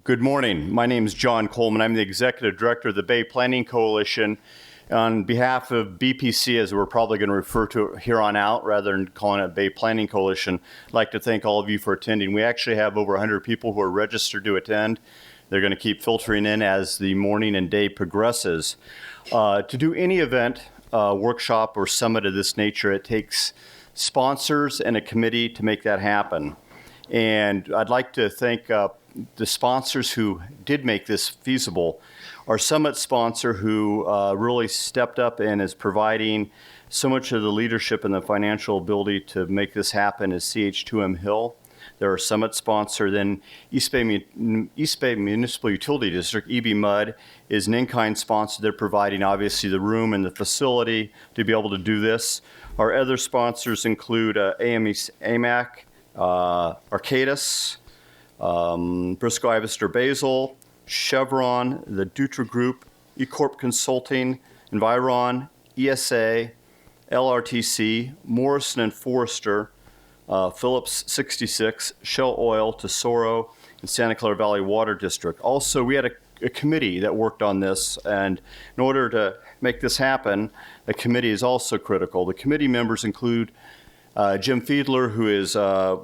Good morning. My name is John Coleman. I'm the Executive Director of the Bay Planning Coalition. On behalf of BPC, as we're probably going to refer to it here on out, rather than calling it Bay Planning Coalition, I'd like to thank all of you for attending. We actually have over 100 people who are registered to attend. They're going to keep filtering in as the morning and day progresses. To do any event, workshop, or summit of this nature, it takes sponsors and a committee to make that happen. And I'd like to thank the sponsors who did make this feasible. Our summit sponsor who really stepped up and is providing so much of the leadership and the financial ability to make this happen is CH2M Hill. They're our summit sponsor. Then East Bay Municipal Utility District, EBMUD, is an in-kind sponsor. They're providing obviously the room and the facility to be able to do this. Our other sponsors include AMAC, Arcadis, Briscoe Ivester Basel, Chevron, the Dutra Group, eCorp Consulting, Environ, ESA, LRTC, Morrison and Forrester, Phillips 66, Shell Oil, Tesoro, and Santa Clara Valley Water District. Also, we had a committee that worked on this, and in order to make this happen, a committee is also critical. The committee members include Jim Fiedler, who is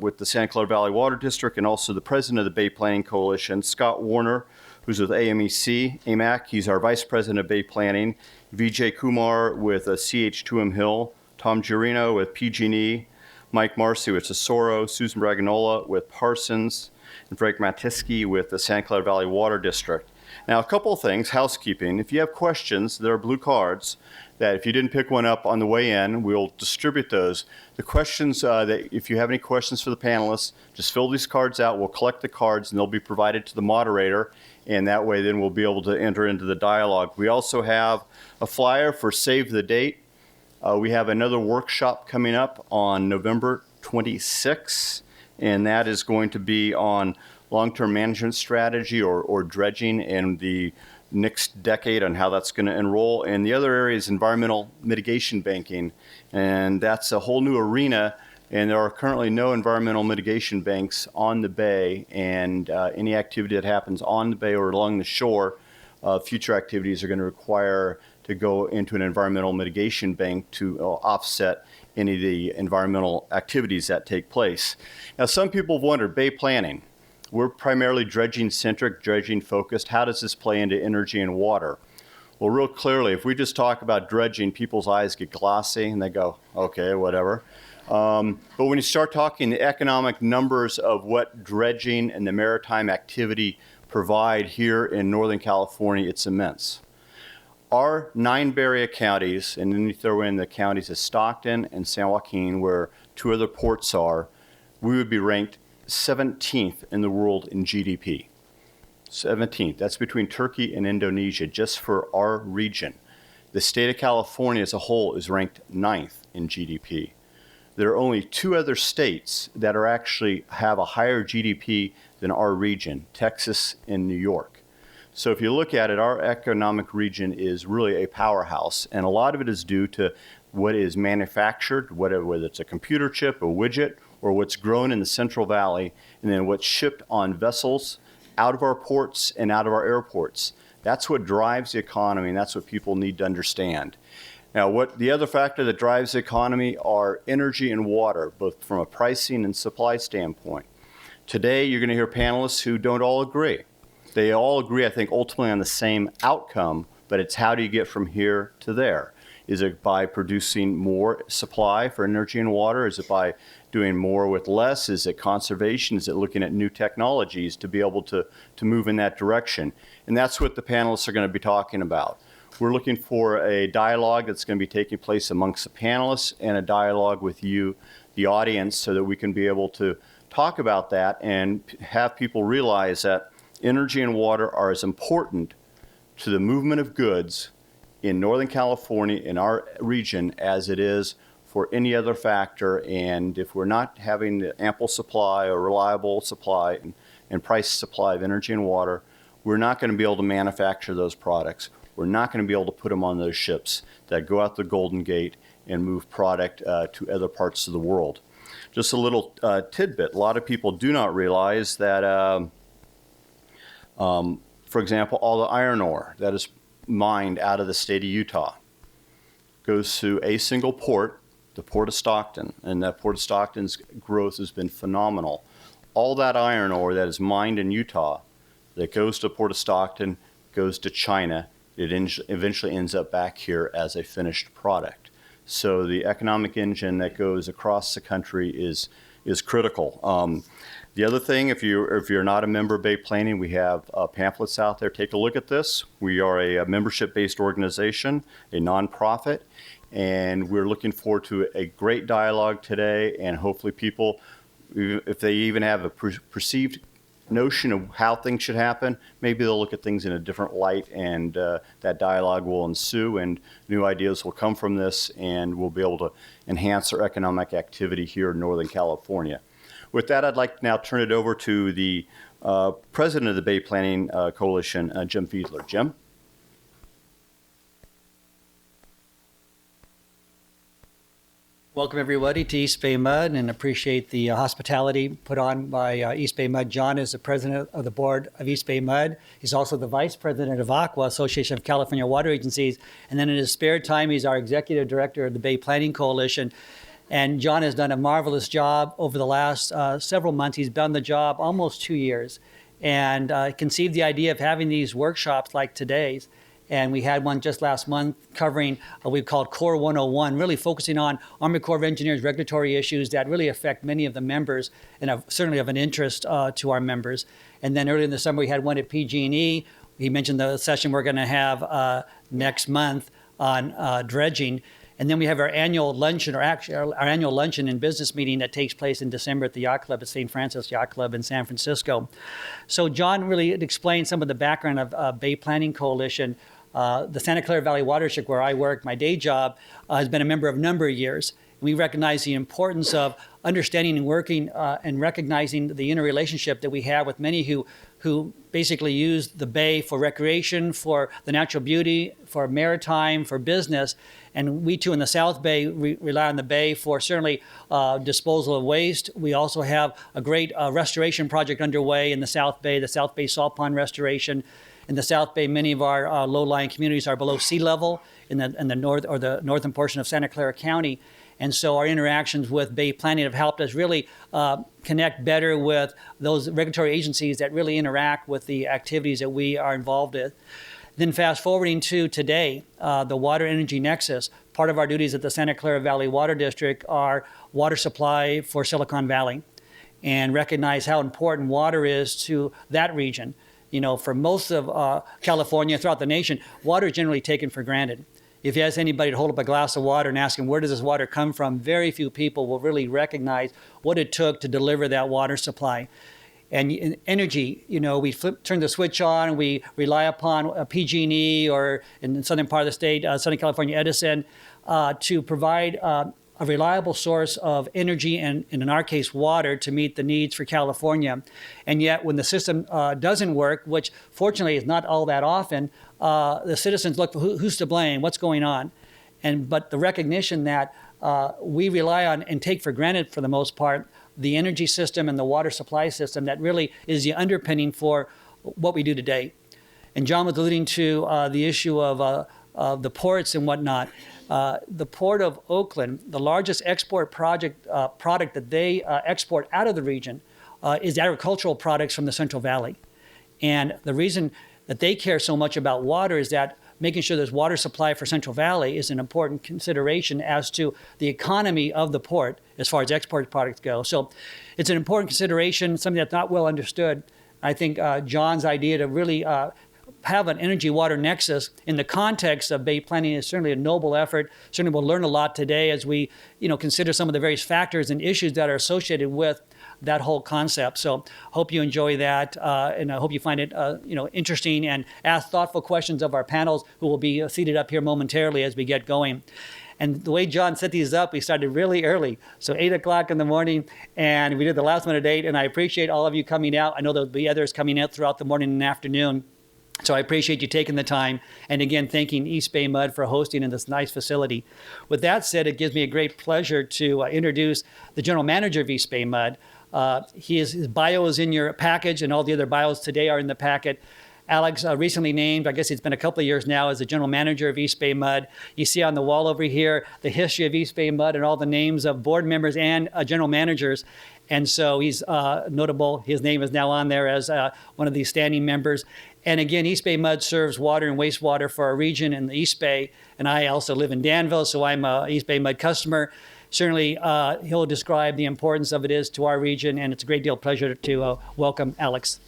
with the Santa Clara Valley Water District and also the president of the Bay Planning Coalition, Scott Warner, who's with AMAC, he's our vice president of Bay Planning, Vijay Kumar with CH2M Hill, Tom Giorino with PG&E, Mike Marcy with Tesoro, Susan Braganola with Parsons, and Frank Matiski with the Santa Clara Valley Water District. Now, a couple of things, housekeeping. If you have questions, there are blue cards that if you didn't pick one up on the way in, we'll distribute those. The questions, that if you have any questions for the panelists, just fill these cards out. We'll collect the cards, and they'll be provided to the moderator, and that way then we'll be able to enter into the dialogue. We also have a flyer for Save the Date. We have another workshop coming up on November 26th, and that is going to be on long-term management strategy or dredging in the next decade on how that's going to enroll. And the other area is environmental mitigation banking, and that's a whole new arena, and there are currently no environmental mitigation banks on the bay, and any activity that happens on the bay or along the shore, future activities are going to require to go into an environmental mitigation bank to offset any of the environmental activities that take place. Now, some people have wondered, Bay Planning, we're primarily dredging-centric, dredging-focused. How does this play into energy and water? Well, real clearly, if we just talk about dredging, people's eyes get glossy and they go, okay, whatever. But when you start talking the economic numbers of what dredging and the maritime activity provide here in Northern California, it's immense. Our 9 Bay Area counties, and then you throw in the counties of Stockton and San Joaquin, where 2 other ports are, we would be ranked 17th in the world in GDP. 17th. That's between Turkey and Indonesia, just for our region. The state of California as a whole is ranked 9th in GDP. There are only 2 other states that are actually have a higher GDP than our region, Texas and New York. So if you look at it, our economic region is really a powerhouse, and a lot of it is due to what is manufactured, whether it's a computer chip, a widget, or what's grown in the Central Valley, and then what's shipped on vessels out of our ports and out of our airports. That's what drives the economy, and that's what people need to understand. Now, what the other factor that drives the economy are energy and water, both from a pricing and supply standpoint. Today, you're going to hear panelists who don't all agree. They all agree, I think, ultimately on the same outcome, but it's how do you get from here to there? Is it by producing more supply for energy and water? Is it by doing more with less? Is it conservation? Is it looking at new technologies to be able to move in that direction? And that's what the panelists are going to be talking about. We're looking for a dialogue that's going to be taking place amongst the panelists and a dialogue with you, the audience, so that we can be able to talk about that and have people realize that energy and water are as important to the movement of goods in Northern California, in our region, as it is for any other factor. And if we're not having the ample supply or reliable supply and price supply of energy and water, we're not going to be able to manufacture those products. We're not going to be able to put them on those ships that go out the Golden Gate and move product to other parts of the world. Just a little tidbit. A lot of people do not realize that For example, all the iron ore that is mined out of the state of Utah goes through a single port, the Port of Stockton, and that Port of Stockton's growth has been phenomenal. All that iron ore that is mined in Utah that goes to Port of Stockton goes to China. It eventually ends up back here as a finished product. So the economic engine that goes across the country is critical. The other thing, if you're not a member of Bay Planning, we have pamphlets out there. Take a look at this. We are a membership-based organization, a nonprofit, and we're looking forward to a great dialogue today. And hopefully, people, if they even have a perceived notion of how things should happen, maybe they'll look at things in a different light, and that dialogue will ensue, and new ideas will come from this, and we'll be able to enhance our economic activity here in Northern California. With that, I'd like to now turn it over to the president of the Bay Planning Coalition, Jim Fiedler. Jim? Welcome, everybody, to East Bay MUD, and appreciate the hospitality put on by East Bay MUD. John is the president of the board of East Bay MUD. He's also the vice president of ACWA, Association of California Water Agencies. And then in his spare time, he's our executive director of the Bay Planning Coalition. And John has done a marvelous job over the last several months. He's done the job almost 2 years, and conceived the idea of having these workshops like today's. And we had one just last month covering what we've called Core 101, really focusing on Army Corps of Engineers regulatory issues that really affect many of the members and certainly of an interest to our members. And then earlier in the summer, we had one at PG&E. He mentioned the session we're going to have next month on dredging. And then we have our annual luncheon, or actually our annual luncheon and business meeting that takes place in December at the Yacht Club at St. Francis Yacht Club in San Francisco. So John really explained some of the background of Bay Planning Coalition. The Santa Clara Valley Watershed, where I work, my day job, has been a member of a number of years. We recognize the importance of understanding and working and recognizing the interrelationship that we have with many who basically use the Bay for recreation, for the natural beauty, for maritime, for business. And we too in the South Bay rely on the Bay for certainly disposal of waste. We also have a great restoration project underway in the South Bay Salt Pond restoration. In the South Bay, many of our low-lying communities are below sea level in the north or the northern portion of Santa Clara County. And so our interactions with Bay Planning have helped us really connect better with those regulatory agencies that really interact with the activities that we are involved in. Then fast forwarding to today, the Water Energy Nexus, part of our duties at the Santa Clara Valley Water District are water supply for Silicon Valley, and recognize how important water is to that region. You know, for most of California, throughout the nation, water is generally taken for granted. If you ask anybody to hold up a glass of water and ask them, where does this water come from, very few people will really recognize what it took to deliver that water supply. And in energy, you know, we turn the switch on, and we rely upon PG&E, or in the southern part of the state, Southern California Edison, to provide a reliable source of energy, and in our case, water, to meet the needs for California. And yet, when the system doesn't work, which fortunately is not all that often, the citizens look for who's to blame, what's going on. But the recognition that we rely on and take for granted, for the most part, the energy system and the water supply system that really is the underpinning for what we do today. And John was alluding to the issue of the ports and whatnot. The Port of Oakland, the largest export product that they export out of the region is agricultural products from the Central Valley. And the reason that they care so much about water is that making sure there's water supply for Central Valley is an important consideration as to the economy of the port as far as export products go. So it's an important consideration, something that's not well understood. I think John's idea to really have an energy water nexus in the context of Bay Planning is certainly a noble effort. Certainly we'll learn a lot today as we consider some of the various factors and issues that are associated with that whole concept. So hope you enjoy that, and I hope you find it interesting, and ask thoughtful questions of our panels, who will be seated up here momentarily as we get going. And the way John set these up, we started really early, so 8 o'clock in the morning, and we did the last minute date, and I appreciate all of you coming out. I know there'll be others coming out throughout the morning and afternoon. So I appreciate you taking the time, and again, thanking East Bay MUD for hosting in this nice facility. With that said, it gives me a great pleasure to introduce the general manager of East Bay MUD, His bio is in your package, and all the other bios today are in the packet. Alex recently named, I guess it's been a couple of years now, as the general manager of East Bay MUD. You see on the wall over here the history of East Bay MUD and all the names of board members and general managers. And so he's notable. His name is now on there as one of these standing members. And again, East Bay MUD serves water and wastewater for our region in the East Bay. And I also live in Danville, so I'm an East Bay MUD customer. Certainly, he'll describe the importance of it is to our region, and it's a great deal of pleasure to welcome Alex.